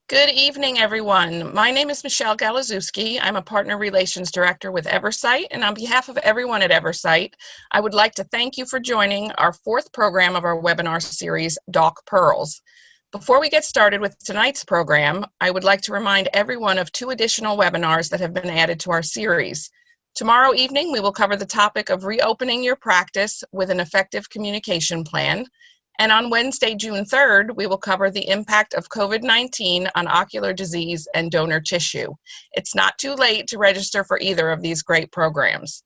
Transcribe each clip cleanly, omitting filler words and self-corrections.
Good evening, everyone. My name is Michelle Galazewski. I'm a Partner Relations Director with Eversight, and on behalf of everyone at Eversight, I would like to thank you for joining our fourth program of our webinar series, DALK Pearls. Before we get started with tonight's program, I would like to remind everyone of two additional webinars that have been added to our series. Tomorrow evening, we will cover the topic of reopening your practice with an effective communication plan. And on Wednesday, June 3rd, we will cover the impact of COVID-19 on ocular disease and donor tissue. It's not too late to register for either of these great programs.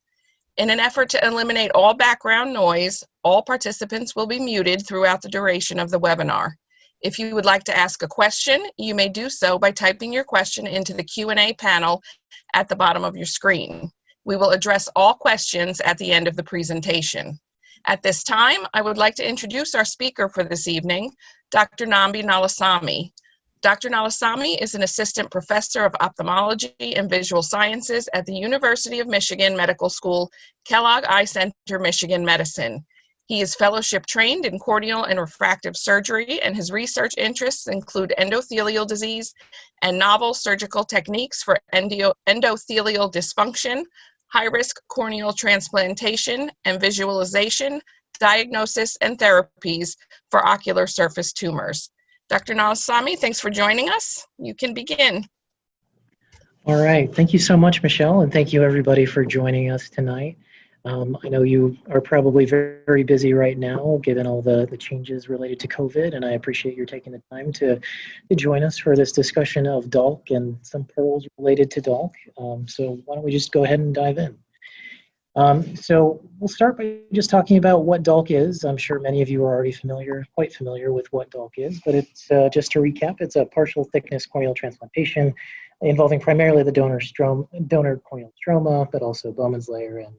In an effort to eliminate all background noise, all participants will be muted throughout the duration of the webinar. If you would like to ask a question, you may do so by typing your question into the Q&A panel at the bottom of your screen. We will address all questions at the end of the presentation. At this time, I would like to introduce our speaker for this evening, Dr. Nambi Nallasamy. Dr. Nallasamy is an assistant professor of ophthalmology and visual sciences at the University of Michigan Medical School, Kellogg Eye Center, Michigan Medicine. He is fellowship trained in corneal and refractive surgery, and his research interests include endothelial disease and novel surgical techniques for endothelial dysfunction, high-risk corneal transplantation and visualization, diagnosis, and therapies for ocular surface tumors. Dr. Nallasamy, thanks for joining us. You can begin. All right. Thank you so much, Michelle, and thank you, everybody, for joining us tonight. I know you are probably very, very busy right now, given all the changes related to COVID, and I appreciate you taking the time to join us for this discussion of DALK and some pearls related to DALK. So why don't we just go ahead and dive in. So we'll start by just talking about what DALK is. I'm sure many of you are already quite familiar with what DALK is, but it's just to recap, it's a partial thickness corneal transplantation involving primarily the donor corneal stroma, but also Bowman's layer and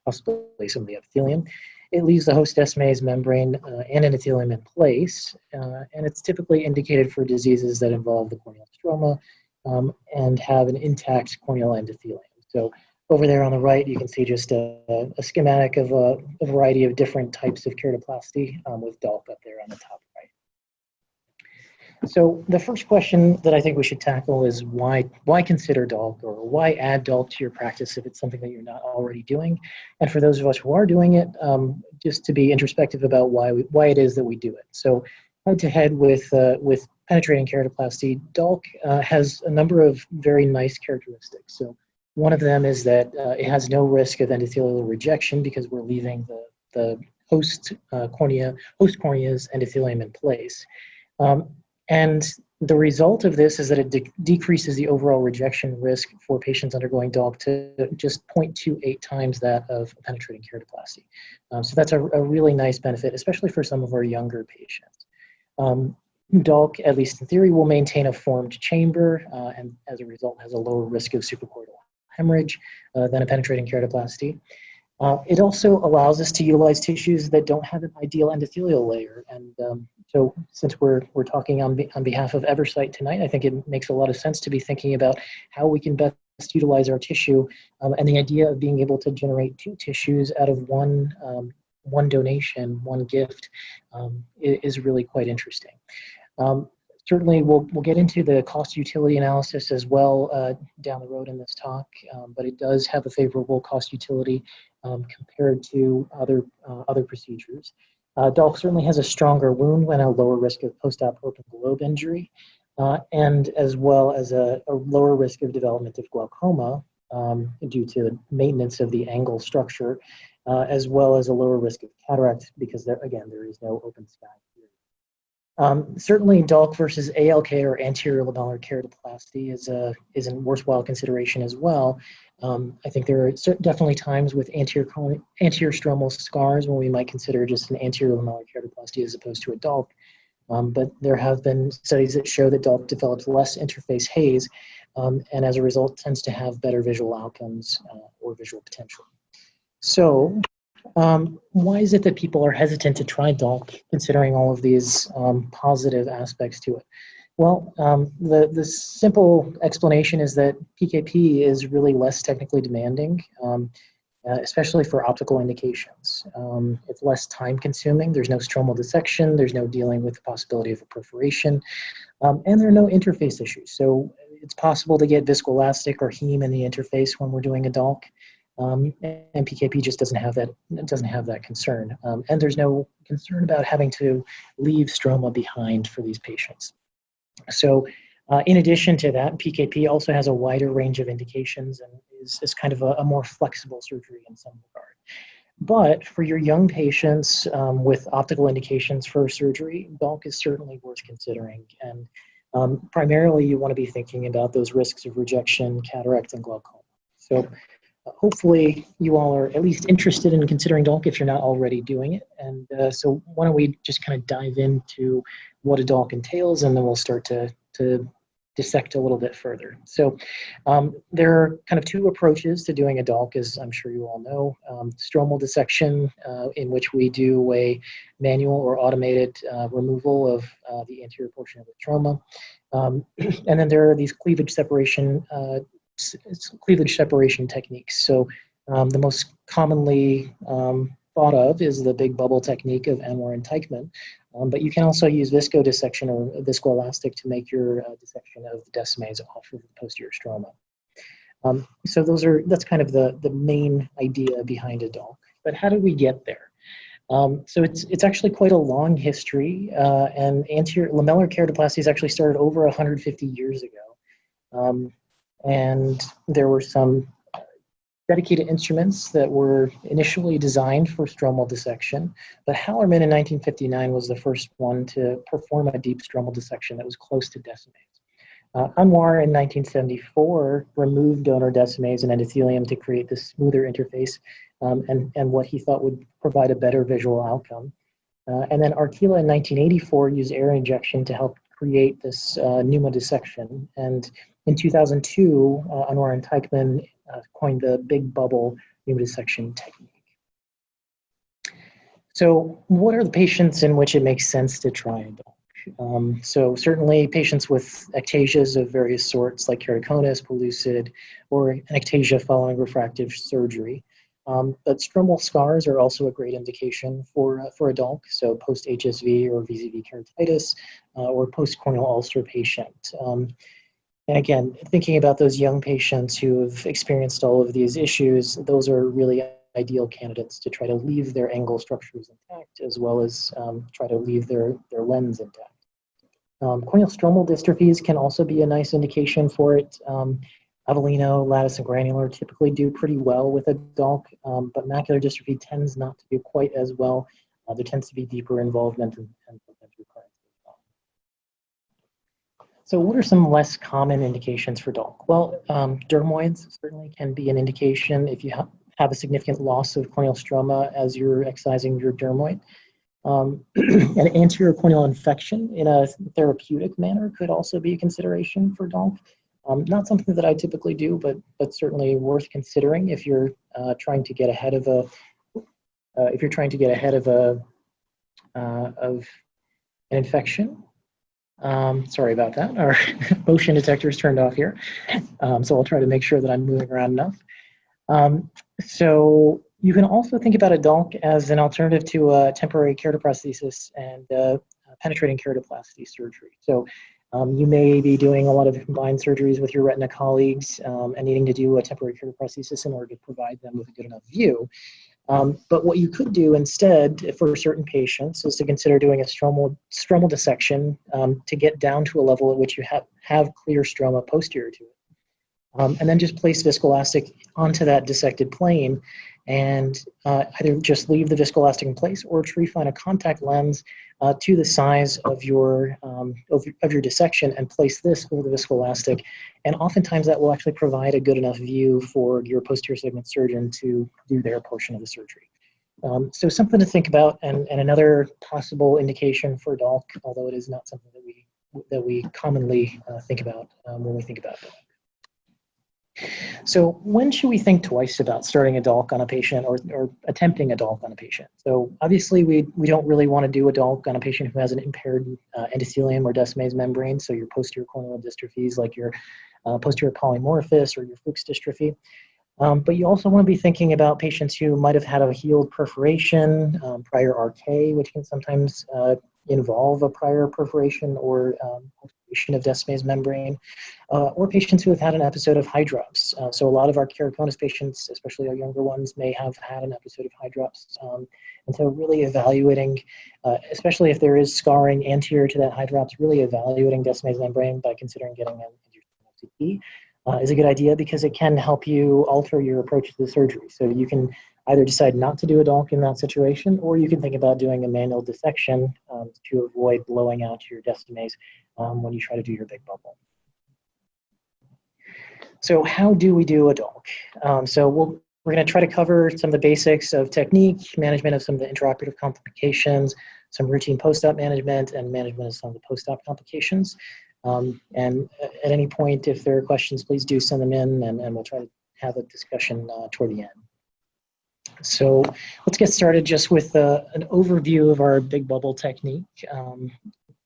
possibly some of the epithelium. It leaves the host Descemet's membrane and endothelium in place, and it's typically indicated for diseases that involve the corneal stroma and have an intact corneal endothelium. So over there on the right, you can see just a schematic of a variety of different types of keratoplasty with DALK up there on the top right. So the first question that I think we should tackle is why consider DALK, or why add DALK to your practice if it's something that you're not already doing? And for those of us who are doing it, just to be introspective about why it is that we do it. So head to head with penetrating keratoplasty, DALK has a number of very nice characteristics. So one of them is that it has no risk of endothelial rejection because we're leaving the host cornea's endothelium in place. And the result of this is that it decreases the overall rejection risk for patients undergoing DALK to just 0.28 times that of penetrating keratoplasty. So that's a really nice benefit, especially for some of our younger patients. DALK, at least in theory, will maintain a formed chamber and as a result has a lower risk of suprachoroidal hemorrhage than a penetrating keratoplasty. It also allows us to utilize tissues that don't have an ideal endothelial layer. And so since we're talking on behalf of Eversight tonight, I think it makes a lot of sense to be thinking about how we can best utilize our tissue. And the idea of being able to generate two tissues out of one donation, one gift, is really quite interesting. Certainly, we'll get into the cost-utility analysis as well down the road in this talk, but it does have a favorable cost-utility compared to other procedures. DALK certainly has a stronger wound and a lower risk of post-op open globe injury, and as well as a lower risk of development of glaucoma due to the maintenance of the angle structure, as well as a lower risk of cataract because there is no open sky. Certainly, DALK versus ALK, or anterior lamellar keratoplasty, is a worthwhile consideration as well. I think there are definitely times with anterior stromal scars when we might consider just an anterior lamellar keratoplasty as opposed to a DALK. But there have been studies that show that DALK develops less interface haze, and as a result tends to have better visual outcomes or visual potential. So, why is it that people are hesitant to try DALK, considering all of these positive aspects to it? Well, the simple explanation is that PKP is really less technically demanding. especially for optical indications. It's less time consuming. There's no stromal dissection. There's no dealing with the possibility of a perforation. And there are no interface issues. So it's possible to get viscoelastic or heme in the interface when we're doing a DALK. And PKP just doesn't have that concern. And there's no concern about having to leave stroma behind for these patients. So in addition to that, PKP also has a wider range of indications and is kind of a more flexible surgery in some regard. But for your young patients with optical indications for surgery, DALK is certainly worth considering. And primarily you want to be thinking about those risks of rejection, cataract, and glaucoma. So hopefully you all are at least interested in considering DALK if you're not already doing it. And so why don't we just kind of dive into what a DALK entails, and then we'll start to dissect a little bit further. So there are kind of two approaches to doing a DALK, as I'm sure you all know. Stromal dissection, in which we do a manual or automated removal of the anterior portion of the stroma. And then there are these cleavage separation techniques. So the most commonly thought of is the big bubble technique of Anwar and Teichmann, but you can also use viscodissection or viscoelastic to make your dissection of the Descemet off of the posterior stroma. So that's kind of the main idea behind a DALK. But how did we get there? So it's actually quite a long history, and anterior lamellar keratoplasties actually started over 150 years ago. And there were some dedicated instruments that were initially designed for stromal dissection, but Hallerman in 1959 was the first one to perform a deep stromal dissection that was close to Descemet. Anwar in 1974 removed donor Descemet and endothelium to create this smoother interface and what he thought would provide a better visual outcome. And then Artila in 1984 used air injection to help create this pneumodissection. And in 2002, Anwar and Teichmann coined the big bubble pneumodissection technique. So what are the patients in which it makes sense to try a DALK? So certainly patients with ectasias of various sorts like keratoconus, pellucid, or an ectasia following refractive surgery. But stromal scars are also a great indication for a DALK, so post-HSV or VZV keratitis or post-corneal ulcer patient. And again, thinking about those young patients who have experienced all of these issues, those are really ideal candidates to try to leave their angle structures intact as well as try to leave their lens intact. Corneal stromal dystrophies can also be a nice indication for it. Avellino, lattice, and granular typically do pretty well with a DALK, but macular dystrophy tends not to do quite as well. There tends to be deeper involvement and sometimes recurrence as well. So what are some less common indications for DALK? Well, dermoids certainly can be an indication if you have a significant loss of corneal stroma as you're excising your dermoid. An anterior corneal infection in a therapeutic manner could also be a consideration for DALK. Not something that I typically do, but certainly worth considering if you're trying to get ahead of an infection. Sorry about that. Our motion detector is turned off here, so I'll try to make sure that I'm moving around enough. So you can also think about a DALK as an alternative to temporary keratoprosthesis and penetrating keratoplasty surgery. So you may be doing a lot of combined surgeries with your retina colleagues and needing to do a temporary keratoplasthesis in order to provide them with a good enough view. But what you could do instead for certain patients is to consider doing a stromal dissection to get down to a level at which you have clear stroma posterior to it. And then just place viscoelastic onto that dissected plane and either just leave the viscoelastic in place or refine a contact lens to the size of your dissection and place this over the viscoelastic. And oftentimes that will actually provide a good enough view for your posterior segment surgeon to do their portion of the surgery. So something to think about, and another possible indication for DALK, although it is not something that we commonly think about when we think about DALK. So when should we think twice about starting a DALK on a patient or attempting a DALK on a patient? So obviously we don't really want to do a DALK on a patient who has an impaired endothelium or Descemet membrane, so your posterior corneal dystrophies like your posterior polymorphous or your Fuchs dystrophy. But you also want to be thinking about patients who might have had a healed perforation, prior RK, which can sometimes involve a prior perforation or perforation of Descemet's membrane, or patients who have had an episode of hydrops. So a lot of our keratoconus patients, especially our younger ones, may have had an episode of hydrops. And so really evaluating, especially if there is scarring anterior to that hydrops, really evaluating Descemet's membrane by considering getting an inject is a good idea, because it can help you alter your approach to the surgery. So you can either decide not to do a DALK in that situation, or you can think about doing a manual dissection to avoid blowing out your Descemet when you try to do your big bubble. So how do we do a DALK? We're going to try to cover some of the basics of technique, management of some of the intraoperative complications, some routine post-op management, and management of some of the post-op complications. And at any point, if there are questions, please do send them in, and we'll try to have a discussion toward the end. So let's get started just with an overview of our big bubble technique,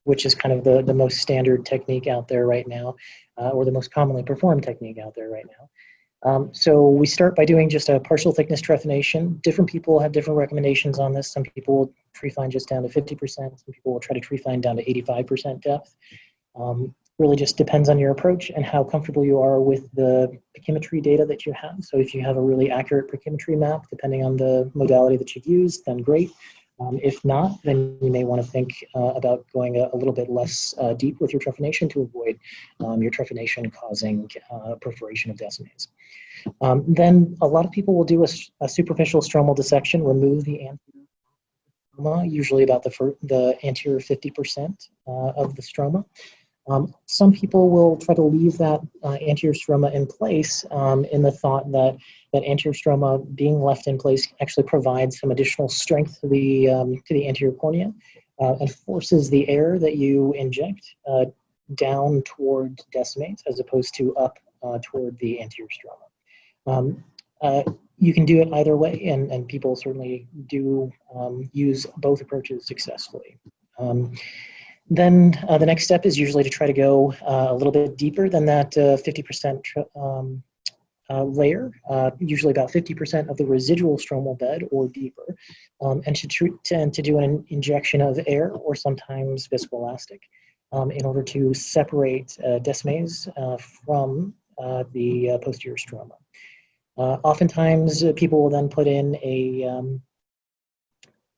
which is kind of the most standard technique out there right now, or the most commonly performed technique out there right now. So we start by doing just a partial thickness trephination. Different people have different recommendations on this. Some people will trefine just down to 50%. Some people will try to trefine down to 85% depth. Really just depends on your approach and how comfortable you are with the pachymetry data that you have. So if you have a really accurate pachymetry map, depending on the modality that you've used, then great. If not, then you may want to think about going a little bit less deep with your trephination to avoid your trephination causing perforation of Descemet. Then a lot of people will do a superficial stromal dissection, remove the anterior stroma, usually about the anterior 50% of the stroma. Some people will try to leave that anterior stroma in place in the thought that anterior stroma being left in place actually provides some additional strength to the anterior cornea and forces the air that you inject down toward Descemet as opposed to up toward the anterior stroma. You can do it either way, and people certainly do use both approaches successfully. Then the next step is usually to try to go a little bit deeper than that 50% layer, usually about 50% of the residual stromal bed or deeper, and to do an injection of air or sometimes viscoelastic in order to separate Descemet from the posterior stroma. Oftentimes, people will then put in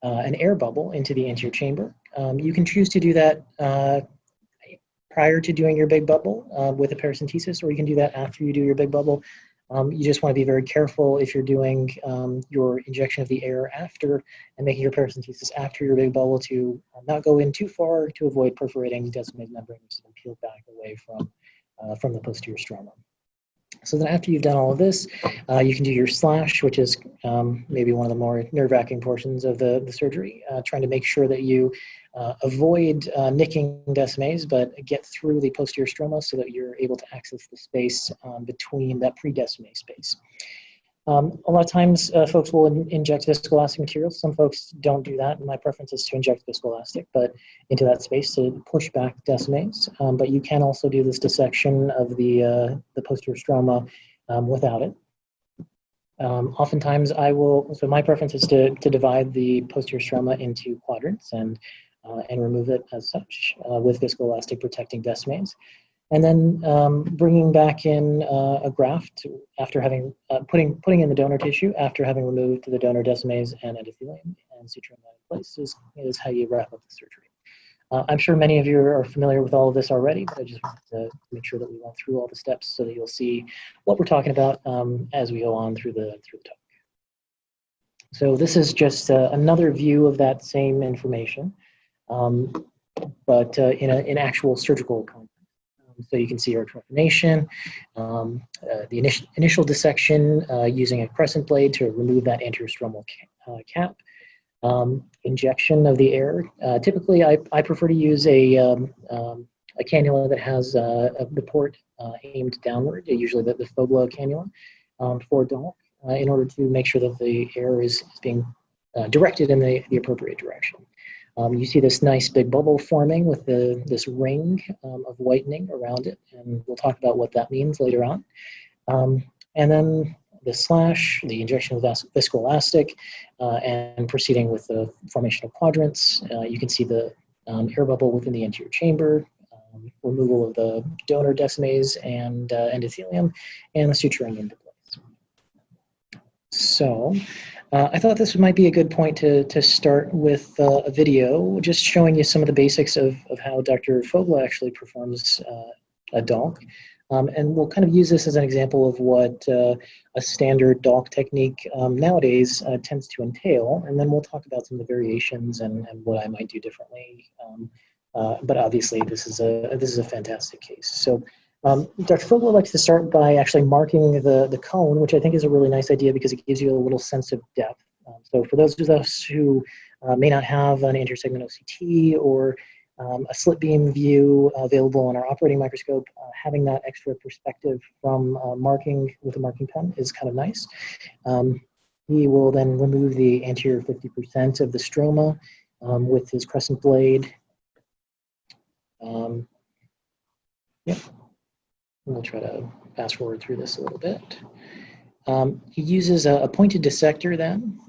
an air bubble into the anterior chamber. You can choose to do that prior to doing your big bubble with a paracentesis, or you can do that after you do your big bubble. You just want to be very careful if you're doing your injection of the air after and making your paracentesis after your big bubble to not go in too far to avoid perforating Descemet membrane, which is peeled back away from the posterior stroma. So then after you've done all of this, you can do your slash, which is maybe one of the more nerve-wracking portions of the surgery, trying to make sure that you avoid nicking Descemet, but get through the posterior stroma so that you're able to access the space between that pre-Descemet space. A lot of times folks will inject viscoelastic materials. Some folks don't do that. My preference is to inject viscoelastic, but into that space to push back Descemet. But you can also do this dissection of the posterior stroma without it. Oftentimes so my preference is to divide the posterior stroma into quadrants and remove it as such with viscoelastic protecting Descemet. And then bringing back in a graft after having putting in the donor tissue after having removed the donor Descemet and endothelium and suturing that in place is how you wrap up the surgery. I'm sure many of you are familiar with all of this already, but I just wanted to make sure that we went through all the steps so that you'll see what we're talking about as we go on through the talk. So this is just another view of that same information, but in actual surgical context. So you can see our trephination, the initial dissection using a crescent blade to remove that anterior stromal cap, injection of the air. Typically, I prefer to use a cannula that has the port aimed downward, usually the Foglow cannula for DALK, in order to make sure that the air is being directed in the appropriate direction. You see this nice big bubble forming with this ring of whitening around it, and we'll talk about what that means later on. And then the slash, the injection of viscoelastic, and proceeding with the formation of quadrants. You can see the air bubble within the anterior chamber, removal of the donor Descemet and endothelium, and the suturing into place. So I thought this might be a good point to start with a video, just showing you some of the basics of how Dr. Fogla actually performs a DALK. And we'll kind of use this as an example of what a standard DALK technique nowadays tends to entail, and then we'll talk about some of the variations and what I might do differently. But obviously, this is a fantastic case. So Dr. Fogla likes to start by actually marking the cone, which I think is a really nice idea because it gives you a little sense of depth. So for those of us who may not have an intersegment OCT or a slit beam view available on our operating microscope, having that extra perspective from marking with a marking pen is kind of nice. He will then remove the anterior 50% of the stroma with his crescent blade. Yep. We'll try to fast forward through this a little bit. He uses a pointed dissector then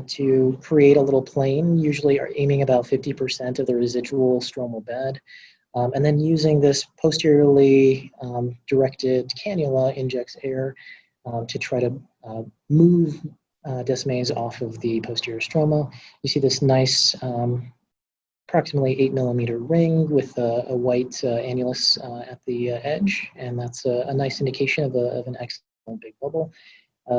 to create a little plane, usually aiming about 50% of the residual stromal bed. And then using this posteriorly directed cannula injects air to try to move Descemet off of the posterior stroma. You see this nice approximately 8 millimeter ring with a white annulus at the edge, and that's a nice indication of an excellent big bubble.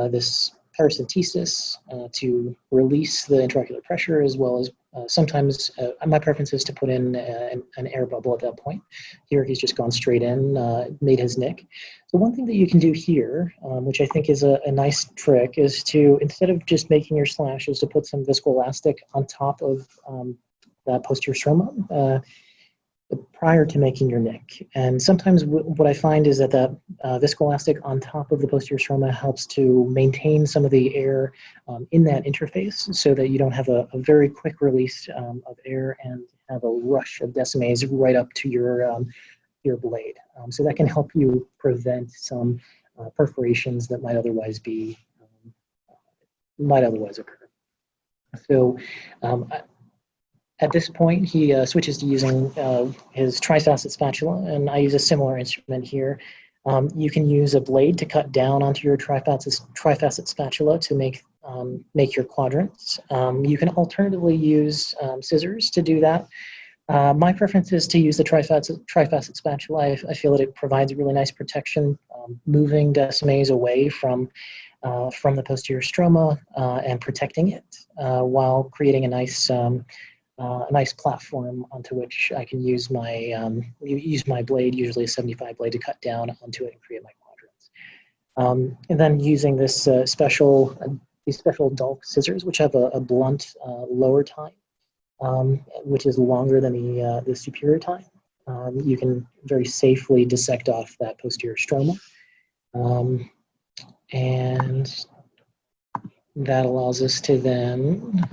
This paracentesis to release the intraocular pressure, as well as sometimes my preference is to put in an air bubble at that point. Here he's just gone straight in, made his nick. So one thing that you can do here, which I think is a nice trick, is to, instead of just making your slashes, to put some viscoelastic on top of that posterior stroma prior to making your nick. And sometimes what I find is that that viscoelastic on top of the posterior stroma helps to maintain some of the air in that interface so that you don't have a very quick release of air and have a rush of Descemet right up to your blade. So that can help you prevent some perforations that might otherwise occur. So at this point, he switches to using his trifacet spatula, and I use a similar instrument here. You can use a blade to cut down onto your trifacet spatula to make your quadrants. You can alternatively use scissors to do that. My preference is to use the trifacet spatula. I feel that it provides really nice protection, moving Descemet away from the posterior stroma and protecting it while creating a nice platform onto which I can use my blade, usually a 75 blade, to cut down onto it and create my quadrants. And then using this these special DALK scissors, which have a blunt lower tine, which is longer than the superior tine. You can very safely dissect off that posterior stroma. And that allows us to then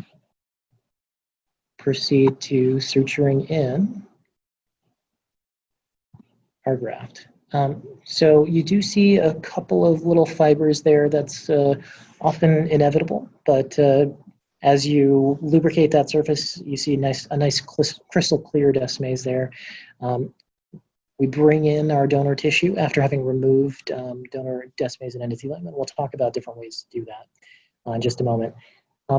proceed to suturing in our graft. So you do see a couple of little fibers there. That's often inevitable, but as you lubricate that surface, you see a nice crystal clear Descemet there. We bring in our donor tissue after having removed donor Descemet and endothelium, and we'll talk about different ways to do that in just a moment.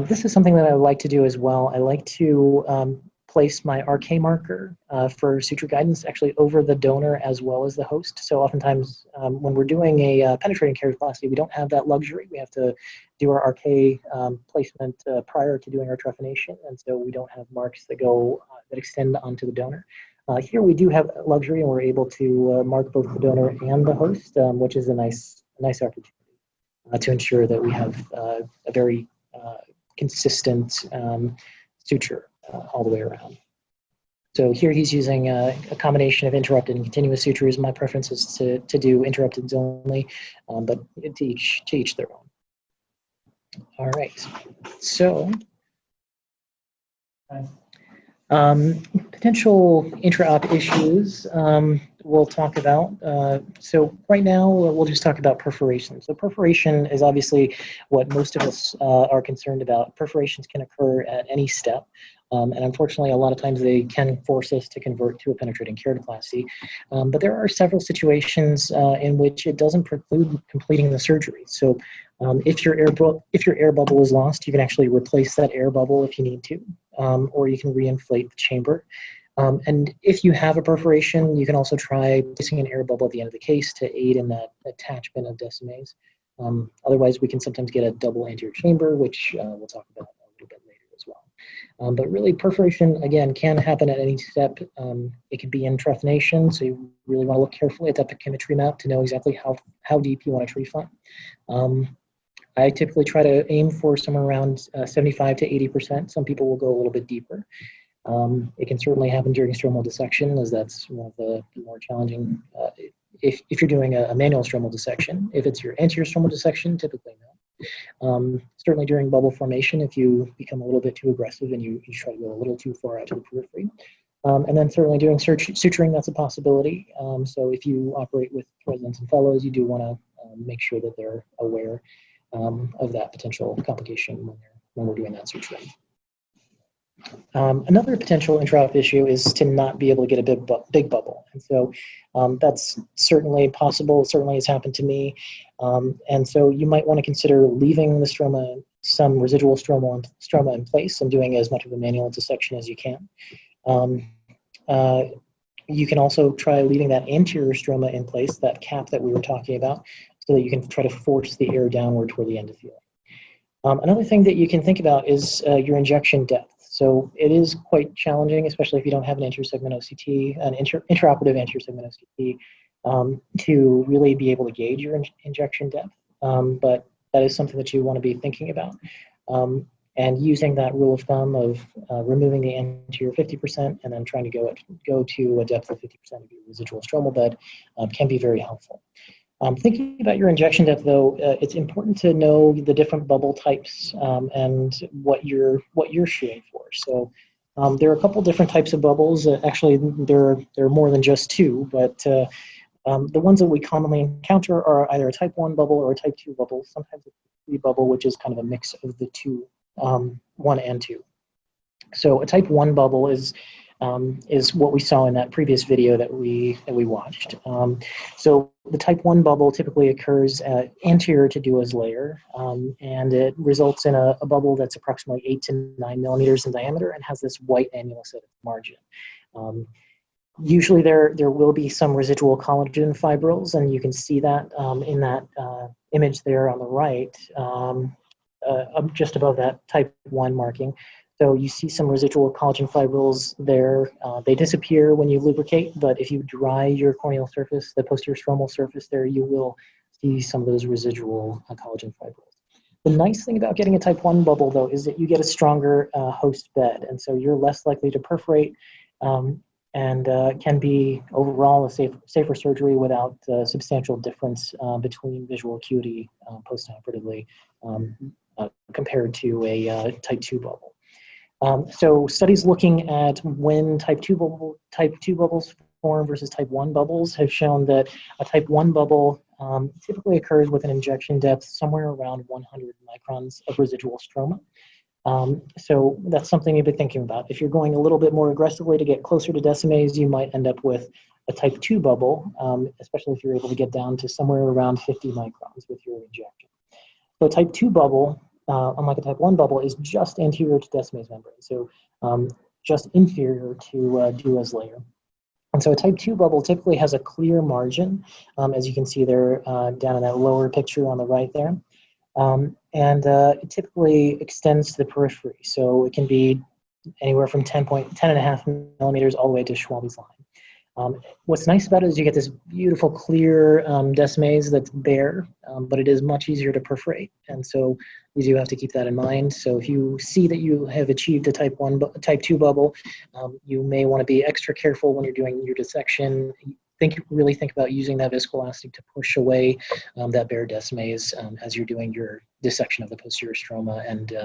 This is something that I like to do as well. I like to place my RK marker for suture guidance actually over the donor as well as the host. So oftentimes when we're doing a penetrating keratoplasty, we don't have that luxury. We have to do our RK placement prior to doing our trephination, and so we don't have marks that go that extend onto the donor. Here we do have luxury, and we're able to mark both the donor and the host, which is a nice opportunity to ensure that we have a very consistent suture all the way around. So here he's using a combination of interrupted and continuous sutures. My preference is to do interrupted only, but to each their own. All right, so potential intra-op issues. we'll talk about. So right now, we'll just talk about perforation. So perforation is obviously what most of us are concerned about. Perforations can occur at any step. And unfortunately, a lot of times they can force us to convert to a penetrating keratoplasty. But there are several situations in which it doesn't preclude completing the surgery. So if your air bubble is lost, you can actually replace that air bubble if you need to, or you can reinflate the chamber. And if you have a perforation, you can also try placing an air bubble at the end of the case to aid in that attachment of Descemet's. Otherwise, we can sometimes get a double anterior chamber, which we'll talk about a little bit later as well. But really, perforation, again, can happen at any step. It could be in trephination, so you really want to look carefully at that pachymetry map to know exactly how deep you want to trephine. I typically try to aim for somewhere around 75 to 80%. Some people will go a little bit deeper. It can certainly happen during stromal dissection, as that's one of the more challenging, if you're doing a manual stromal dissection. If it's your anterior stromal dissection, typically no. Certainly during bubble formation, if you become a little bit too aggressive and you try to go a little too far out to the periphery. And then certainly during suturing, that's a possibility. So if you operate with residents and fellows, you do want to make sure that they're aware of that potential complication when we're doing that suturing. Another potential intraop issue is to not be able to get a big bubble. And so that's certainly possible, certainly has happened to me. And so you might want to consider leaving the stroma, some residual stroma in place and doing as much of a manual dissection as you can. You can also try leaving that anterior stroma in place, that cap that we were talking about, so that you can try to force the air downward toward the endothelium. Another thing that you can think about is your injection depth. So it is quite challenging, especially if you don't have an intersegment OCT, an intraoperative anterior segment OCT, to really be able to gauge your injection depth. But that is something that you want to be thinking about. And using that rule of thumb of removing the anterior 50% and then trying to go to a depth of 50% of your residual stromal bed can be very helpful. Thinking about your injection depth, though, it's important to know the different bubble types and what you're shooting for. So there are a couple different types of bubbles. Actually, there are more than just two, but the ones that we commonly encounter are either a type 1 bubble or a type 2 bubble. Sometimes it's a 3 bubble, which is kind of a mix of the two, 1 and 2. So a type 1 bubble is what we saw in that previous video that we watched. So the type 1 bubble typically occurs anterior to Dua's layer, and it results in a bubble that's approximately 8 to 9 millimeters in diameter and has this white annulus at its margin. Usually there will be some residual collagen fibrils, and you can see that in that image there on the right, just above that type 1 marking. So you see some residual collagen fibrils there. They disappear when you lubricate, but if you dry your corneal surface, the posterior stromal surface there, you will see some of those residual collagen fibrils. The nice thing about getting a type 1 bubble, though, is that you get a stronger host bed, and so you're less likely to perforate and can be overall a safer surgery without substantial difference between visual acuity postoperatively compared to a type 2 bubble. So studies looking at when type 2 bubbles form versus type 1 bubbles have shown that a type 1 bubble typically occurs with an injection depth somewhere around 100 microns of residual stroma. So that's something you've been thinking about. If you're going a little bit more aggressively to get closer to Descemet's, you might end up with a type 2 bubble, especially if you're able to get down to somewhere around 50 microns with your injection. So a type 2 bubble, unlike a type 1 bubble, is just anterior to Descemet's membrane, so just inferior to Dua's layer. And so a type 2 bubble typically has a clear margin, as you can see there down in that lower picture on the right there. And it typically extends to the periphery, so it can be anywhere from 10.5 millimeters all the way to Schwalbe's line. What's nice about it is you get this beautiful clear Descemet's that's bare, but it is much easier to perforate, and so you do have to keep that in mind. So if you see that you have achieved a type 2 bubble, you may want to be extra careful when you're doing your dissection. Really think about using that viscoelastic to push away that bare Descemet's as you're doing your dissection of the posterior stroma and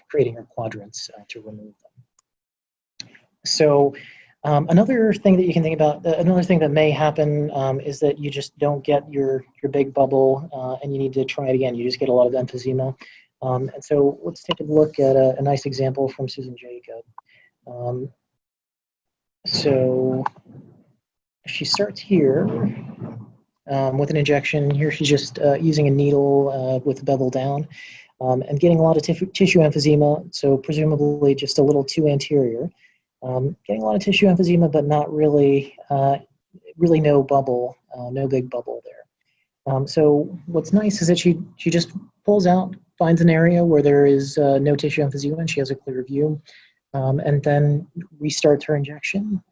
creating your quadrants to remove them. So Another thing that you can think about, another thing that may happen is that you just don't get your big bubble and you need to try it again. You just get a lot of emphysema. And so let's take a look at a nice example from Susan Jacob. So she starts here with an injection. Here she's just using a needle with the bevel down and getting a lot of tissue emphysema, so presumably just a little too anterior. Getting a lot of tissue emphysema, but not really, really no bubble, no big bubble there. So what's nice is that she just pulls out, finds an area where there is no tissue emphysema and she has a clear view, and then restarts her injection.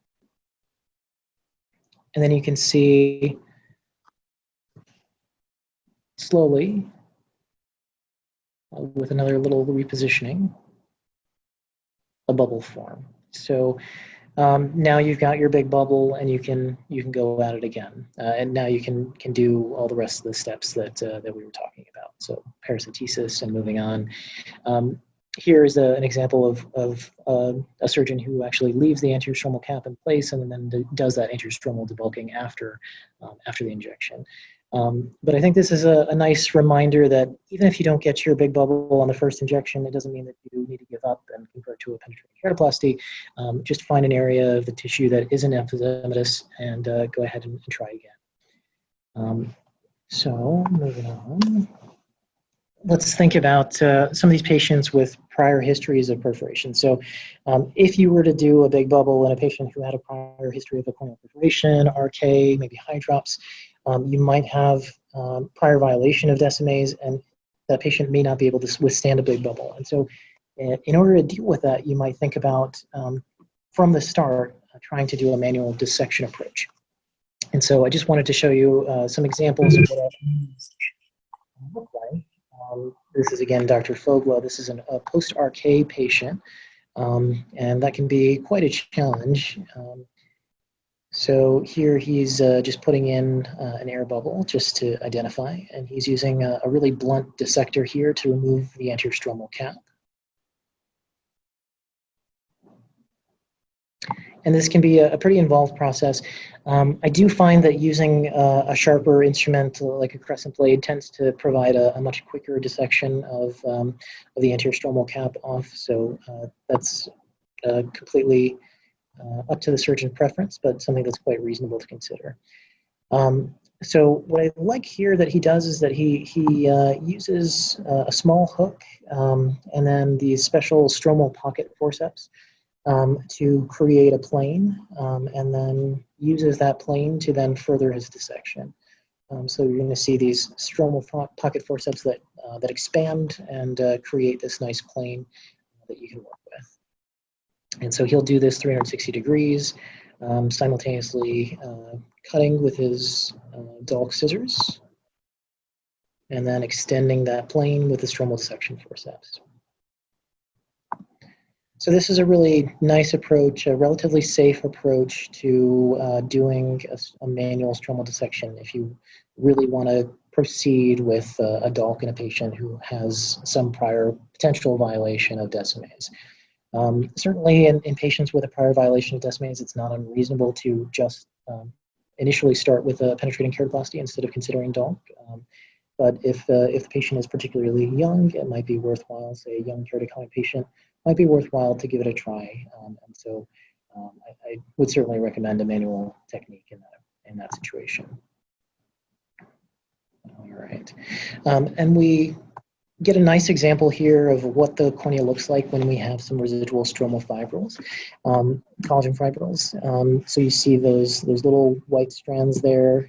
And then you can see slowly, with another little repositioning, a bubble form. So now you've got your big bubble, and you can go at it again, and now you can do all the rest of the steps that we were talking about. So parasitesis and moving on. Here is an example of a surgeon who actually leaves the anterior stromal cap in place and then does that anterior stromal debulking after the injection. But I think this is a nice reminder that even if you don't get your big bubble on the first injection, it doesn't mean that you need to give up and convert to a penetrating keratoplasty. Just find an area of the tissue that isn't emphysematous and go ahead and try again. So moving on. Let's think about some of these patients with prior histories of perforation. So if you were to do a big bubble in a patient who had a prior history of a corneal perforation, RK, maybe hydrops, you might have prior violation of Descemet, and that patient may not be able to withstand a big bubble. And so in order to deal with that, you might think about, from the start, trying to do a manual dissection approach. And so I just wanted to show you some examples of what that look like. This is, again, Dr. Fogla. This is a post-RK patient, and that can be quite a challenge. So here he's just putting in an air bubble just to identify, and he's using a really blunt dissector here to remove the anterior stromal cap. And this can be a pretty involved process. I do find that using a sharper instrument like a Crescent blade tends to provide a much quicker dissection of the anterior stromal cap off. So that's completely up to the surgeon preference, but something that's quite reasonable to consider. So what I like here that he does is that he uses a small hook and then these special stromal pocket forceps to create a plane, and then uses that plane to then further his dissection. So you're going to see these stromal pocket forceps that expand and create this nice plane that you can work with. And so he'll do this 360 degrees, simultaneously cutting with his DALK scissors, and then extending that plane with the stromal dissection forceps. So this is a really nice approach, a relatively safe approach to doing a manual stromal dissection if you really want to proceed with a DALK in a patient who has some prior potential violation of Descemet. Certainly in patients with a prior violation of Descemet, it's not unreasonable to just initially start with a penetrating keratoplasty instead of considering DALK. But if the patient is particularly young, it might be worthwhile, say a young keratoconus patient, might be worthwhile to give it a try. And so I would certainly recommend a manual technique in that situation. All right. And we get a nice example here of what the cornea looks like when we have some residual stromal fibrils, collagen fibrils. So you see those little white strands there,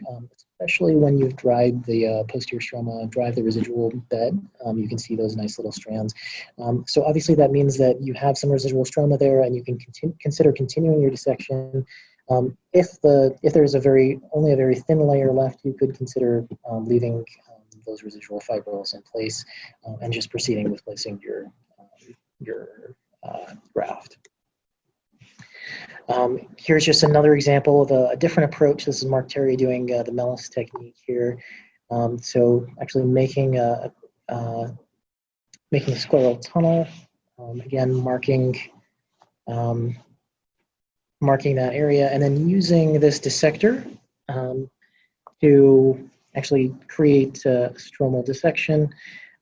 especially when you've dried the posterior stroma, dried the residual bed. You can see those nice little strands. So obviously that means that you have some residual stroma there, and you can consider continuing your dissection. If there's only a very thin layer left, you could consider leaving those residual fibrils in place and just proceeding with placing your graft. Here's just another example of a different approach. This is Mark Terry doing the Melles technique here. So actually making a scleral tunnel, again marking marking that area, and then using this dissector to actually create a stromal dissection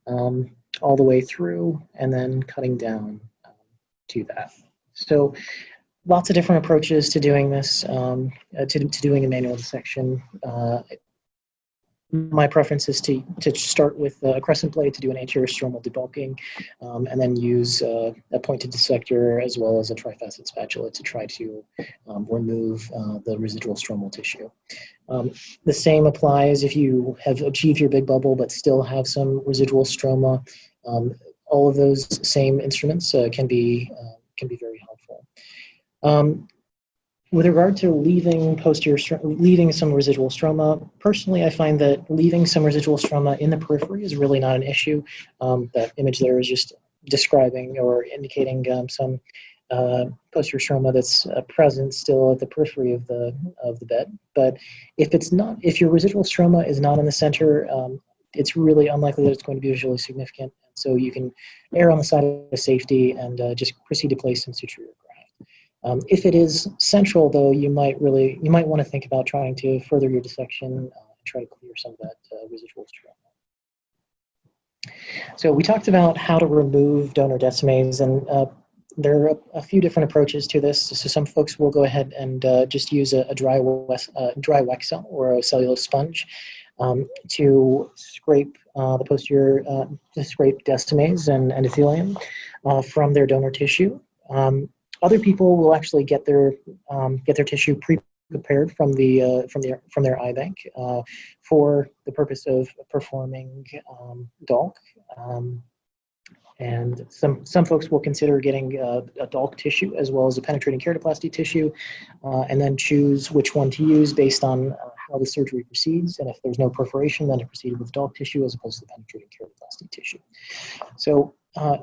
all the way through, and then cutting down to that. So lots of different approaches to doing this, to doing a manual dissection. My preference is to start with a crescent blade to do an anterior stromal debulking, and then use a pointed dissector as well as a trifacet spatula to try to remove the residual stromal tissue. The same applies if you have achieved your big bubble but still have some residual stroma. All of those same instruments can be very helpful. With regard to leaving some residual stroma, personally, I find that leaving some residual stroma in the periphery is really not an issue. That image there is just describing or indicating some posterior stroma that's present still at the periphery of the bed. But if your residual stroma is not in the center, it's really unlikely that it's going to be visually significant. So you can err on the side of safety and just proceed to place some suture graft. If it is central, though, you might want to think about trying to further your dissection and try to clear some of that residual stroma. So we talked about how to remove donor Descemet's, and there are a few different approaches to this. So some folks will go ahead and just use a dry wax cell or a cellulose sponge to scrape the posterior, to scrape Descemet's and endothelium from their donor tissue. Other people will actually get their tissue pre-prepared from their eye bank for the purpose of performing DALK. And some folks will consider getting a DALK tissue as well as a penetrating keratoplasty tissue, and then choose which one to use based on how the surgery proceeds. And if there's no perforation, then to proceed with DALK tissue as opposed to the penetrating keratoplasty tissue. So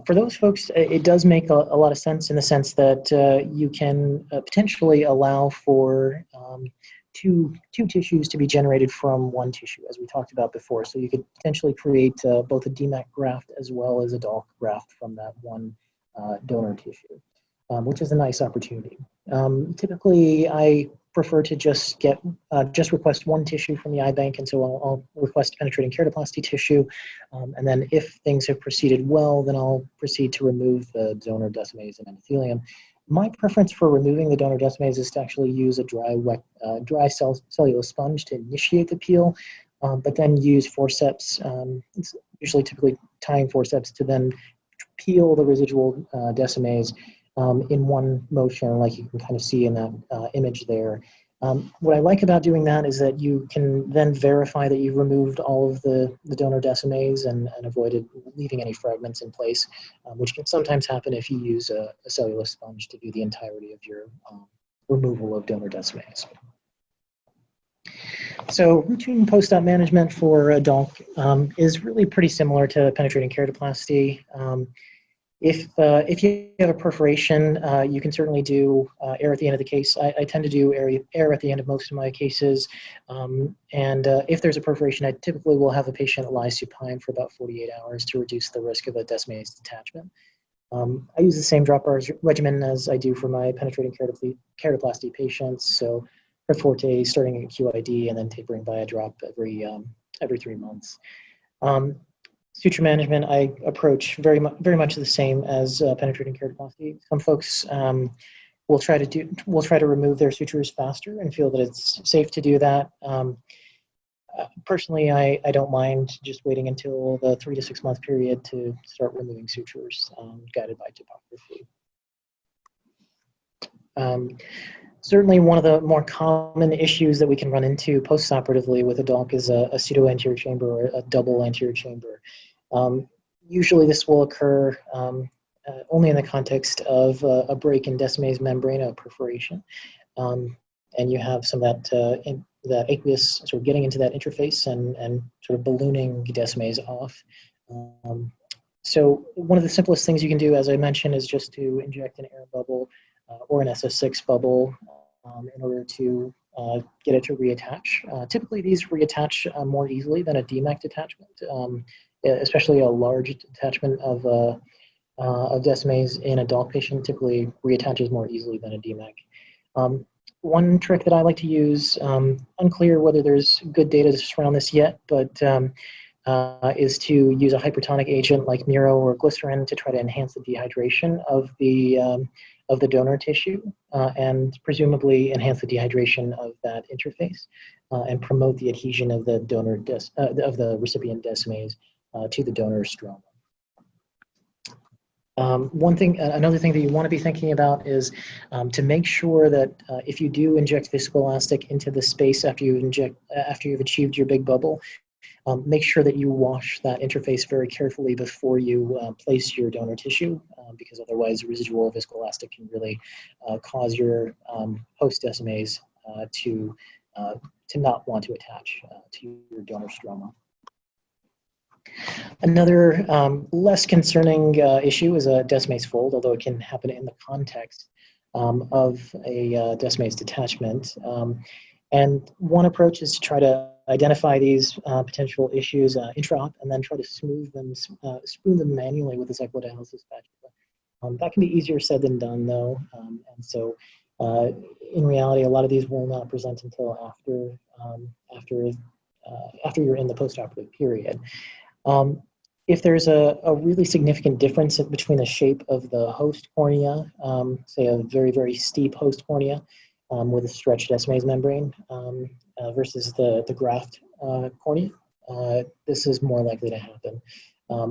for those folks, it does make a lot of sense in the sense that you can potentially allow for two tissues to be generated from one tissue, as we talked about before. So you could potentially create both a DMAC graft as well as a DALK graft from that one donor tissue, which is a nice opportunity. Typically, I prefer to just request one tissue from the eye bank, and so I'll request penetrating keratoplasty tissue, and then if things have proceeded well, then I'll proceed to remove the donor Descemet's and endothelium. My preference for removing the donor Descemet's is to actually use a dry cellulose sponge to initiate the peel, but then use forceps, it's usually typically tying forceps, to then peel the residual Descemet's in one motion, like you can kind of see in that image there. What I like about doing that is that you can then verify that you've removed all of the donor Descemet's and avoided leaving any fragments in place, which can sometimes happen if you use a cellulose sponge to do the entirety of your removal of donor Descemet's. So routine post-op management for DALK is really pretty similar to penetrating keratoplasty. If you have a perforation, you can certainly do air at the end of the case. I tend to do air at the end of most of my cases. And if there's a perforation, I typically will have a patient lie supine for about 48 hours to reduce the risk of a Descemet's detachment. I use the same drop bars regimen as I do for my penetrating keratoplasty patients. So per forte, starting at QID and then tapering by a drop every 3 months. Suture management, I approach very much the same as penetrating keratoplasty. Some folks will try to remove their sutures faster and feel that it's safe to do that. Personally, I don't mind just waiting until the 3 to 6 month period to start removing sutures guided by topography. Certainly, one of the more common issues that we can run into post-operatively with a DALK is a pseudo-anterior chamber or a double anterior chamber. Usually this will occur only in the context of a break in Descemet's membrane, a perforation, and you have some of that aqueous sort of getting into that interface and sort of ballooning Descemet's off. So one of the simplest things you can do, as I mentioned, is just to inject an air bubble or an SF6 bubble in order to get it to reattach. Typically these reattach more easily than a DMAC detachment, especially a large detachment of Descemet's in a DALK patient typically reattaches more easily than a DMAC. One trick that I like to use, unclear whether there's good data to surround this yet, but is to use a hypertonic agent like Miro or glycerin to try to enhance the dehydration of the donor tissue and presumably enhance the dehydration of that interface and promote the adhesion of the donor of the recipient Descemet to the donor stroma. Another thing that you want to be thinking about is to make sure that if you do inject viscoelastic into the space after you've achieved your big bubble, make sure that you wash that interface very carefully before you place your donor tissue, because otherwise residual viscoelastic can really cause your host Descemets to not want to attach to your donor stroma. Another less concerning issue is a Descemet's fold, although it can happen in the context of a Descemet's detachment. And one approach is to try to identify these potential issues intra-op and then try to smooth them manually with a cyclodialysis spatula. That can be easier said than done, though, and so in reality, a lot of these will not present until after you're in the postoperative period. If there's a really significant difference between the shape of the host cornea, say a very, very steep host cornea with a stretched Descemet's membrane versus the graft cornea, this is more likely to happen.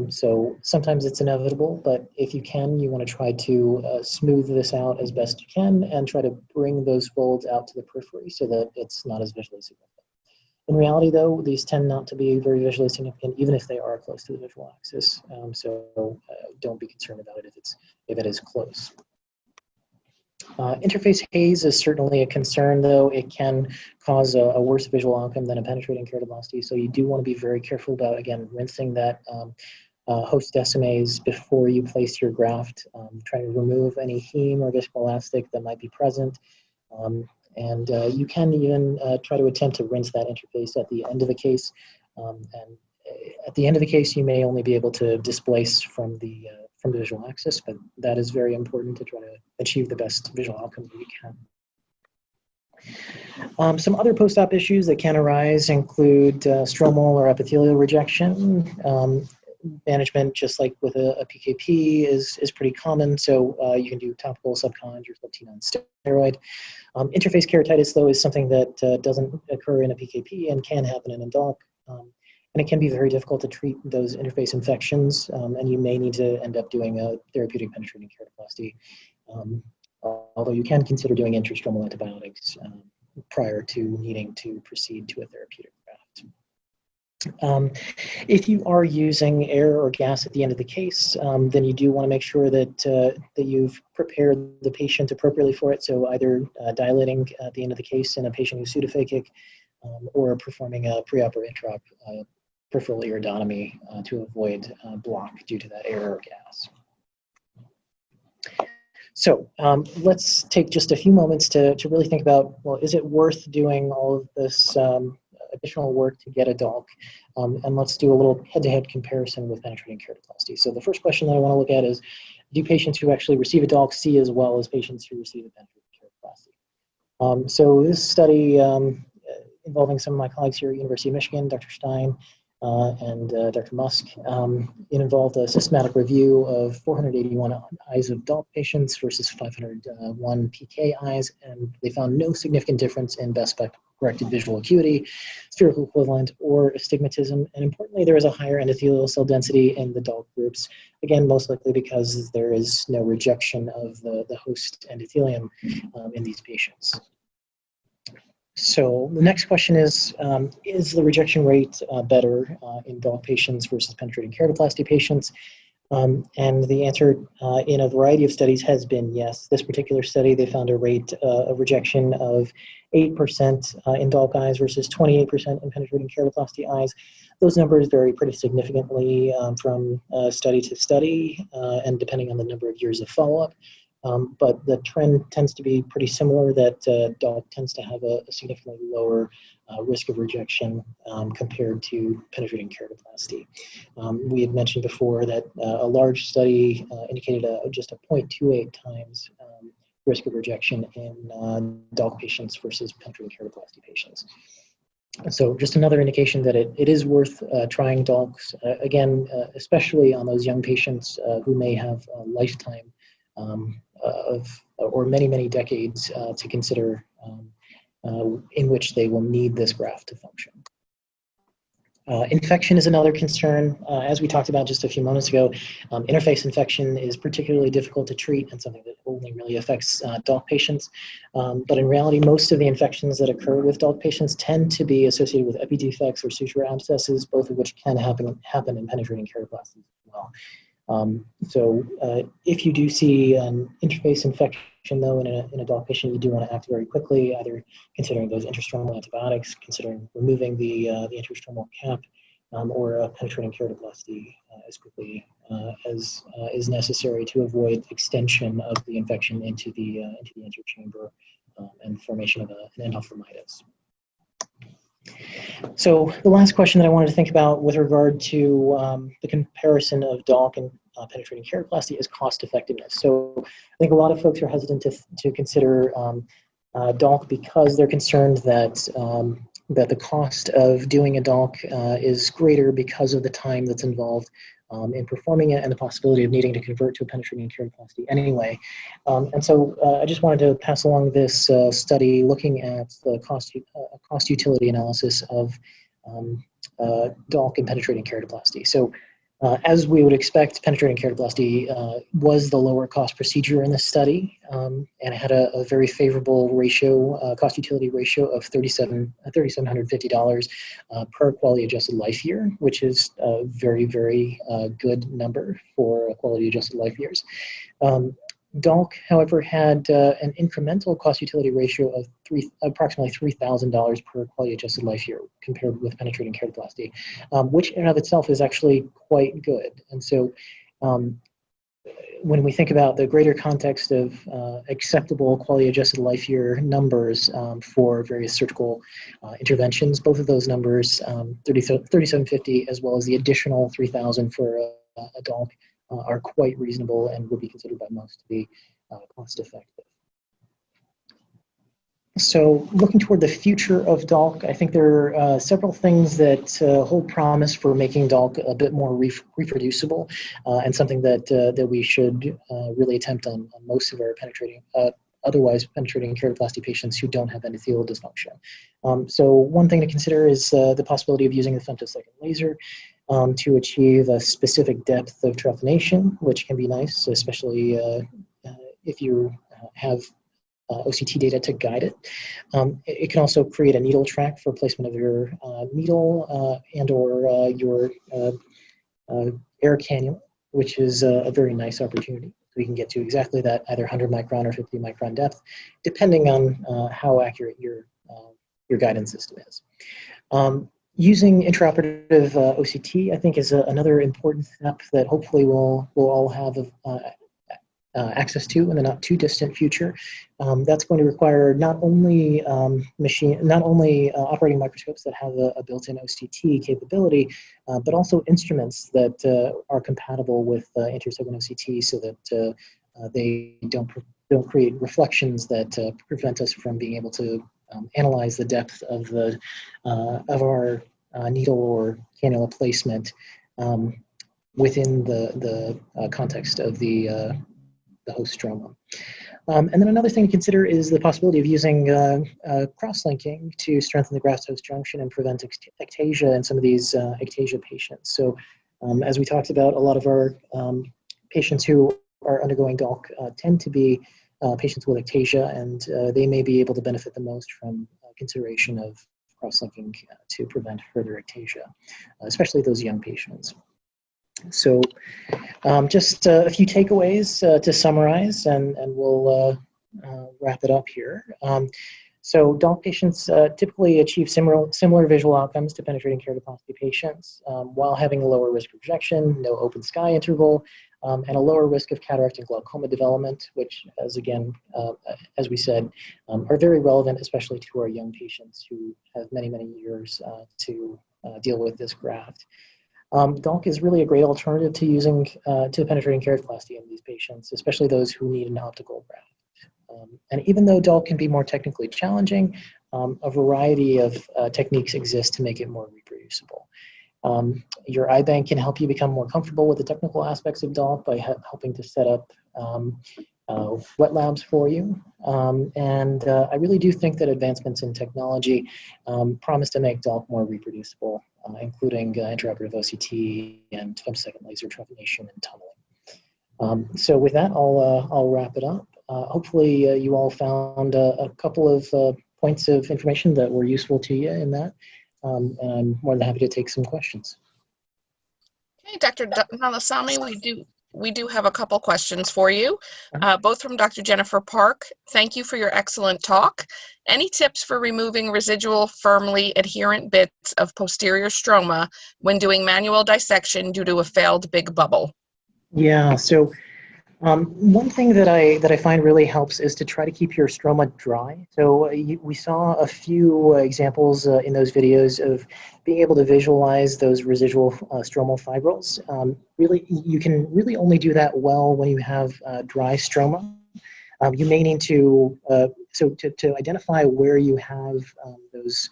So sometimes it's inevitable, but if you can, you want to try to smooth this out as best you can and try to bring those folds out to the periphery so that it's not as visually significant. In reality, though, these tend not to be very visually significant, even if they are close to the visual axis. So don't be concerned about it if it is close. Interface haze is certainly a concern, though. It can cause a worse visual outcome than a penetrating keratoplasty. So you do want to be very careful about, again, rinsing that host Descemet's before you place your graft. Trying to remove any heme or viscoelastic that might be present. And you can even try to attempt to rinse that interface at the end of the case. And at the end of the case, you may only be able to displace from the visual axis, but that is very important to try to achieve the best visual outcome that you can. Some other post-op issues that can arise include stromal or epithelial rejection. Management, just like with a PKP, is pretty common, so you can do topical subconj or sub-T non-steroid. Interface keratitis, though, is something that doesn't occur in a PKP and can happen in a DALK. And it can be very difficult to treat those interface infections, and you may need to end up doing a therapeutic penetrating keratoplasty, although you can consider doing intrastromal antibiotics prior to needing to proceed to a therapeutic graft. If you are using air or gas at the end of the case, then you do want to make sure that you've prepared the patient appropriately for it, so either dilating at the end of the case in a patient who's pseudophakic or performing a pre-op or intra-op peripheral iridotomy to avoid block due to that air or gas. So let's take just a few moments to really think about, well, is it worth doing all of this additional work to get a DALK? And let's do a little head-to-head comparison with penetrating keratoplasty. So the first question that I want to look at is, do patients who actually receive a DALK see as well as patients who receive a penetrating keratoplasty? So this study involving some of my colleagues here at University of Michigan, Dr. Stein and Dr. Musk, it involved a systematic review of 481 eyes of DALK patients versus 501 PK eyes, and they found no significant difference in best corrected visual acuity, spherical equivalent, or astigmatism. And importantly, there is a higher endothelial cell density in the DALK groups, again, most likely because there is no rejection of the host endothelium in these patients. So the next question is the rejection rate better in DALK patients versus penetrating keratoplasty patients? And the answer in a variety of studies has been yes. This particular study, they found a rate of rejection of 8% in DALK eyes versus 28% in penetrating keratoplasty eyes. Those numbers vary pretty significantly from study to study and depending on the number of years of follow-up. But the trend tends to be pretty similar, that DALK tends to have a significantly lower risk of rejection compared to penetrating keratoplasty. We had mentioned before that a large study indicated just a 0.28 times risk of rejection in DALK patients versus penetrating keratoplasty patients. So just another indication that it is worth trying DALKs, again, especially on those young patients who may have a lifetime or many, many decades to consider in which they will need this graft to function. Infection is another concern. As we talked about just a few moments ago, interface infection is particularly difficult to treat and something that only really affects DALK patients. But in reality, most of the infections that occur with DALK patients tend to be associated with epidefects or suture abscesses, both of which can happen in penetrating keratoplasty as well. So if you do see an interface infection, though, in a DALK patient, you do want to act very quickly, either considering those intrastromal antibiotics, considering removing the intrastromal cap, or penetrating keratoplasty as quickly as is necessary to avoid extension of the infection into the interchamber and formation of an endophthalmitis. So the last question that I wanted to think about with regard to the comparison of DALK and penetrating keratoplasty is cost effectiveness. So I think a lot of folks are hesitant to consider DALK because they're concerned that that the cost of doing a DALK is greater because of the time that's involved in performing it and the possibility of needing to convert to a penetrating keratoplasty anyway. And so I just wanted to pass along this study looking at the cost utility analysis of DALK and penetrating keratoplasty. So as we would expect, penetrating keratoplasty was the lower cost procedure in this study, and it had a very favorable ratio, cost utility ratio of $3,750 per quality adjusted life year, which is a very, very good number for quality adjusted life years. DALK, however, had an incremental cost utility ratio of approximately $3,000 per quality adjusted life year compared with penetrating keratoplasty, which in and of itself is actually quite good. And so when we think about the greater context of acceptable quality adjusted life year numbers for various surgical interventions, both of those numbers, 3750 as well as the additional 3,000 for a DALK, are quite reasonable and would be considered by most to be cost effective. So looking toward the future of DALK, I think there are several things that hold promise for making DALK a bit more reproducible and something that we should really attempt on most of our otherwise penetrating keratoplasty patients who don't have endothelial dysfunction. So one thing to consider is the possibility of using the femtosecond laser to achieve a specific depth of trephination, which can be nice, especially if you have OCT data to guide it. It can also create a needle track for placement of your needle and or your air cannula, which is a very nice opportunity. We can get to exactly that, either 100 micron or 50 micron depth, depending on how accurate your guidance system is. Using intraoperative OCT, I think, is another important step that hopefully we'll all have access to in the not too distant future. That's going to require not only operating microscopes that have a built-in OCT capability, but also instruments that are compatible with intersegment OCT, so that they don't create reflections that prevent us from being able to analyze the depth of our needle or cannula placement within the context of the host stroma. And then another thing to consider is the possibility of using cross-linking to strengthen the graft-host junction and prevent ectasia in some of these ectasia patients. So as we talked about, a lot of our patients who are undergoing DALK tend to be patients with ectasia, and they may be able to benefit the most from consideration of cross-linking to prevent further ectasia, especially those young patients. So just a few takeaways to summarize, and we'll wrap it up here. So DALK patients typically achieve similar visual outcomes to penetrating keratoplasty patients while having a lower risk of rejection, no open sky interval, and a lower risk of cataract and glaucoma development, which, as we said, are very relevant, especially to our young patients who have many, many years to deal with this graft. DALK is really a great alternative to using to penetrating keratoplasty in these patients, especially those who need an optical graft. And even though DALK can be more technically challenging, a variety of techniques exist to make it more reproducible. Your iBank can help you become more comfortable with the technical aspects of DALK by helping to set up wet labs for you. I really do think that advancements in technology promise to make DALK more reproducible, including intraoperative OCT and femtosecond laser trephination and tunneling. So with that, I'll wrap it up. Hopefully you all found a couple of points of information that were useful to you in that. And I'm more than happy to take some questions. Okay, Dr. Nallasamy, we do have a couple questions for you, both from Dr. Jennifer Park. Thank you for your excellent talk. Any tips for removing residual firmly adherent bits of posterior stroma when doing manual dissection due to a failed big bubble? Yeah, so one thing that I find really helps is to try to keep your stroma dry. So we saw a few examples in those videos of being able to visualize those residual stromal fibrils. Really, you can really only do that well when you have dry stroma. You may need to, to identify where you have those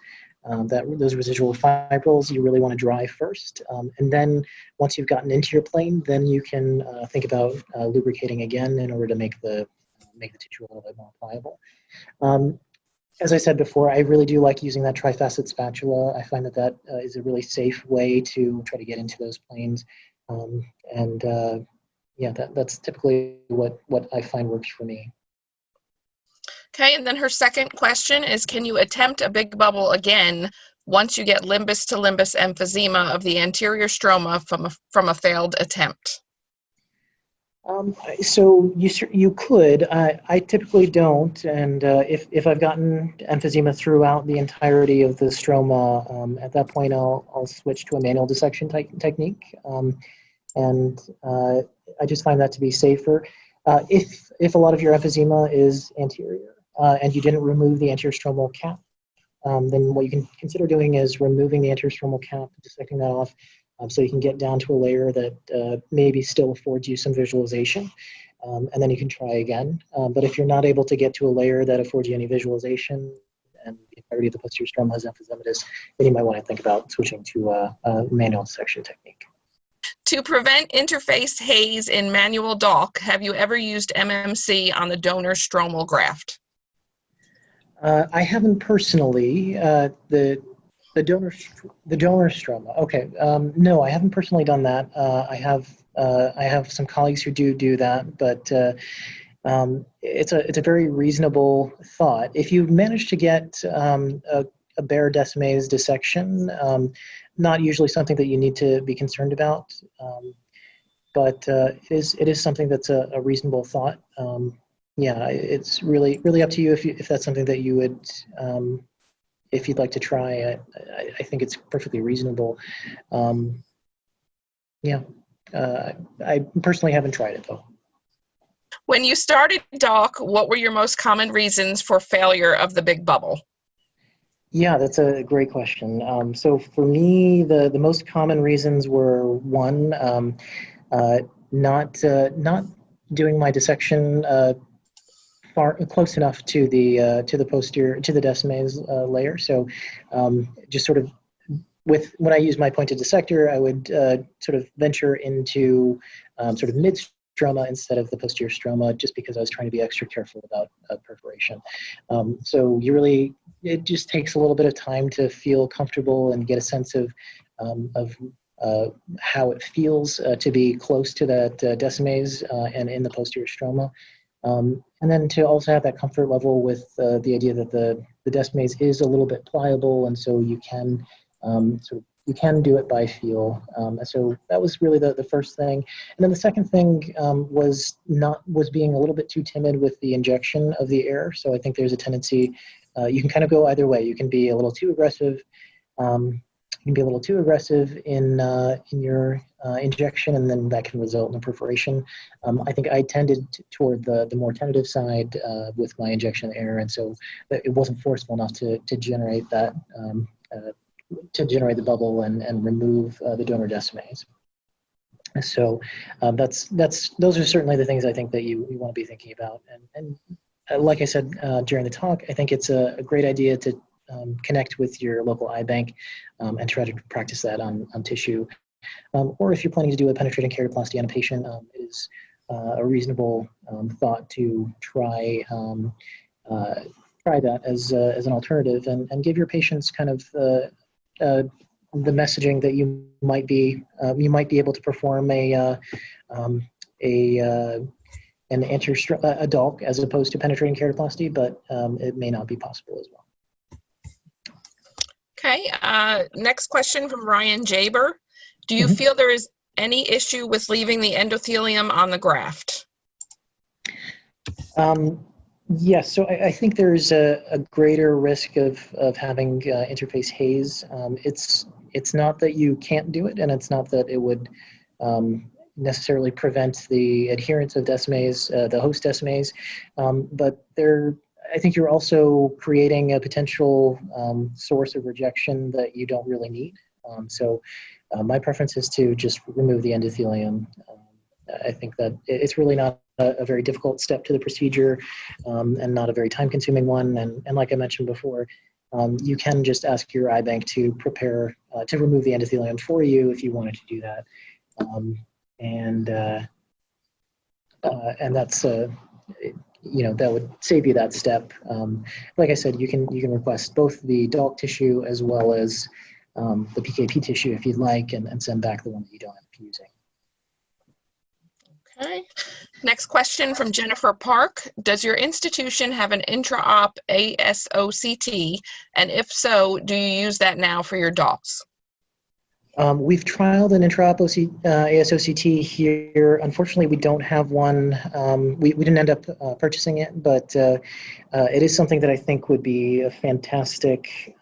residual fibrils, you really want to dry first. And then once you've gotten into your plane, then you can think about lubricating again in order to make the tissue a little bit more pliable. As I said before, I really do like using that trifacet spatula. I find that is a really safe way to try to get into those planes. Yeah, that's typically what I find works for me. Okay, and then her second question is, can you attempt a big bubble again once you get limbus to limbus emphysema of the anterior stroma from a failed attempt? So you could. I typically don't, and if I've gotten emphysema throughout the entirety of the stroma, at that point I'll switch to a manual dissection technique, and I just find that to be safer. If a lot of your emphysema is anterior and you didn't remove the anterior stromal cap, then what you can consider doing is removing the anterior stromal cap, dissecting that off, so you can get down to a layer that maybe still affords you some visualization, and then you can try again. But if you're not able to get to a layer that affords you any visualization and the entirety of the posterior stroma has emphysematous, then you might want to think about switching to a manual dissection technique. To prevent interface haze in manual DALK, have you ever used MMC on the donor stromal graft? I haven't personally. The donor stroma. Okay. No, I haven't personally done that. I have some colleagues who do that, but it's a very reasonable thought. If you manage to get a bare Descemet's dissection, not usually something that you need to be concerned about, but it is something that's a reasonable thought. Yeah, it's really up to you if that's something that you would, if you'd like to try. I think it's perfectly reasonable. Yeah, I personally haven't tried it though. When you started DALK, what were your most common reasons for failure of the big bubble? Yeah, that's a great question. So for me, the most common reasons were one, not doing my dissection close enough to the posterior, to the Descemet's layer. So just sort of when I use my pointed dissector, I would sort of venture into sort of mid stroma instead of the posterior stroma, just because I was trying to be extra careful about perforation. So it just takes a little bit of time to feel comfortable and get a sense of how it feels to be close to that Descemet's and in the posterior stroma. And then to also have that comfort level with the idea that the Descemet's is a little bit pliable, and so you can you can do it by feel. So that was really the first thing. And then the second thing was being a little bit too timid with the injection of the air. So I think there's a tendency, you can kind of go either way. You can be a little too aggressive. You can be a little too aggressive in your injection, and then that can result in a perforation. I think I tended toward the more tentative side with my injection of air, and so it wasn't forceful enough to generate that, to generate the bubble and remove the donor Descemet's. So those are certainly the things I think that you want to be thinking about. And like I said during the talk, I think it's a great idea to connect with your local eye bank and try to practice that on tissue. Or if you're planning to do a penetrating keratoplasty on a patient, it is a reasonable thought to try that as an alternative and give your patients kind of the messaging that you might be able to perform a DALK as opposed to penetrating keratoplasty, but it may not be possible as well. Okay, next question from Ryan Jaber. Do you feel there is any issue with leaving the endothelium on the graft? Yes, so I think there's a greater risk of having interface haze. It's not that you can't do it, and it's not that it would necessarily prevent the adherence of Descemet's, the host Descemet's, but I think you're also creating a potential source of rejection that you don't really need. So my preference is to just remove the endothelium. I think that it's really not a very difficult step to the procedure and not a very time-consuming one. And like I mentioned before, you can just ask your eye bank to prepare to remove the endothelium for you if you wanted to do that. And that's that would save you that step. Like I said, you can request both the DALK tissue as well as the PKP tissue if you'd like, and send back the one that you don't end up using. Okay. Next question from Jennifer Park. Does your institution have an intra-op ASOCT? And if so, do you use that now for your DALKs? We've trialed an intra-op ASOCT here. Unfortunately, we don't have one. We didn't end up purchasing it, but it is something that I think would be a fantastic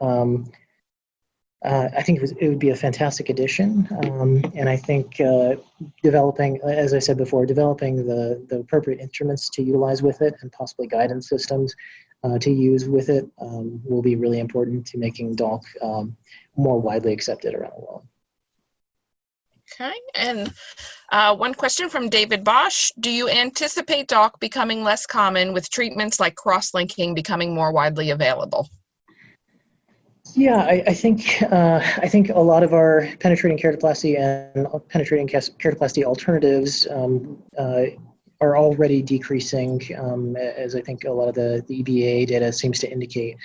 I think it would be a fantastic addition, and I think developing, as I said before, developing the appropriate instruments to utilize with it and possibly guidance systems to use with it will be really important to making DALK more widely accepted around the world. Okay, and one question from David Bosch. Do you anticipate DALK becoming less common with treatments like cross-linking becoming more widely available? Yeah, I think a lot of our penetrating keratoplasty and penetrating keratoplasty alternatives are already decreasing, as I think a lot of the EBA data seems to indicate.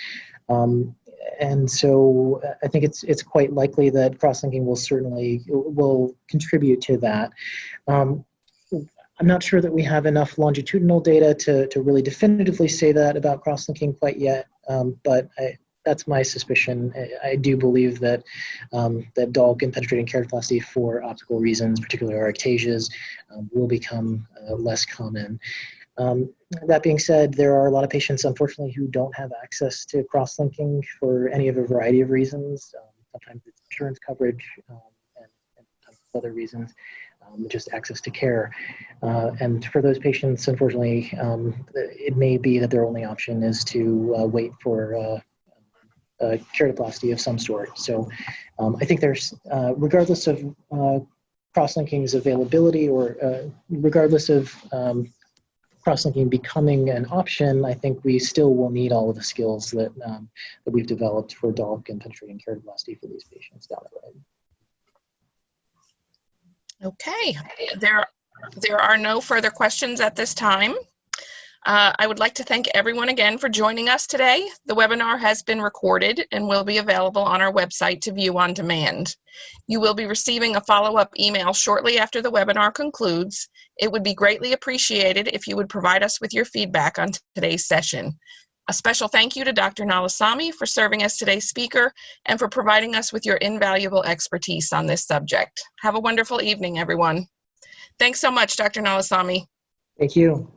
And so I think it's quite likely that cross-linking will contribute to that. I'm not sure that we have enough longitudinal data to really definitively say that about cross-linking quite yet, but that's my suspicion. I do believe that that DALK and penetrating keratoplasty for optical reasons, particularly arctasias, will become less common. That being said, there are a lot of patients, unfortunately, who don't have access to cross-linking for any of a variety of reasons. Sometimes it's insurance coverage and other reasons, just access to care. And for those patients, unfortunately, it may be that their only option is to wait for keratoplasty of some sort. So I think there's, regardless of cross-linking's availability or regardless of cross-linking becoming an option, I think we still will need all of the skills that we've developed for DALK and penetrating keratoplasty for these patients down the road. Okay, there are no further questions at this time. I would like to thank everyone again for joining us today. The webinar has been recorded and will be available on our website to view on demand. You will be receiving a follow-up email shortly after the webinar concludes. It would be greatly appreciated if you would provide us with your feedback on today's session. A special thank you to Dr. Nallasamy for serving as today's speaker and for providing us with your invaluable expertise on this subject. Have a wonderful evening, everyone. Thanks so much, Dr. Nallasamy. Thank you.